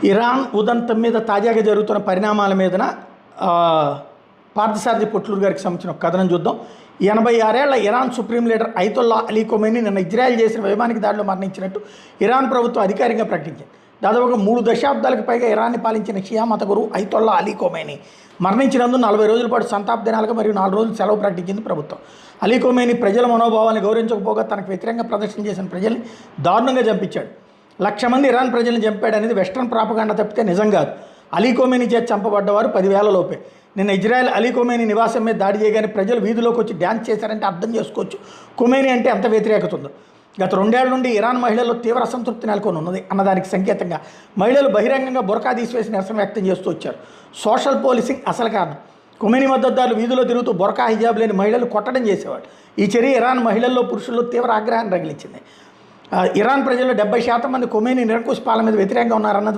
Iran ఉదంతం మీద తాజాగా జరుగుతున్న పరిణామాల మీదన పార్థసారథి పొట్లూరు గారికి సంబంధించిన ఒక కథనం చూద్దాం. 86 ఏళ్ల Iran supreme leader Ayatollah Ali Khomeini నిన్న ఇజ్రాయెల్ చేసిన వైమానిక దాడిలో మరణించినట్టు ఇరాన్ ప్రభుత్వం అధికారికంగా ప్రకటించింది. దాదాపుగా 3 దశాబ్దాలకు పైగా ఇరాన్ని పాలించిన షియా మత గురువు అయతొల్లా అలీ ఖొమైనీ మరణించినందుకు 40 రోజుల పాటు సంతాప దినాలుగా మరియు 4 రోజులు సెలవు ప్రకటించింది ప్రభుత్వం. అలీ ఖొమైనీ ప్రజల మనోభావాలను గౌరవించకపోగా తనకు వ్యతిరేకంగా ప్రదర్శన చేసిన ప్రజల్ని దారుణంగా చంపించాడు. 1,00,000 మంది ఇరాన్ ప్రజలను చంపాడు అనేది వెస్ట్రన్ ప్రాపగాండా తప్పితే నిజం కాదు. అలీ ఖొమైనీ చేత చంపబడ్డవారు 10,000 లోపే. నిన్న ఇజ్రాయెల్ అలీ ఖొమైనీ నివాసం మీద దాడి చేయగానే ప్రజలు వీధిలోకి వచ్చి డ్యాన్స్ చేశారంటే అర్థం చేసుకోవచ్చు ఖొమైనీ అంటే ఎంత వ్యతిరేకత ఉందో. గత 2 ఏళ్ల నుండి ఇరాన్ మహిళల్లో తీవ్ర అసంతృప్తి నెలకొని ఉన్నది అన్నదానికి సంకేతంగా మహిళలు బహిరంగంగా బురకా తీసివేసి నిరసన వ్యక్తం చేస్తూ వచ్చారు. సోషల్ పోలీసింగ్ అసలు కారణం. ఖొమైనీ మద్దతుదారులు వీధిలో తిరుగుతూ బురకా హిజాబ్ లేని మహిళలు కొట్టడం చేసేవాడు. ఈ చర్య ఇరాన్ మహిళల్లో పురుషుల్లో తీవ్ర ఆగ్రహాన్ని రగిలించింది. ఇరాన్ ప్రజల్లో 70% మంది ఖొమైనీ నిరంకుశ పాలన మీద వ్యతిరేకంగా ఉన్నారన్నది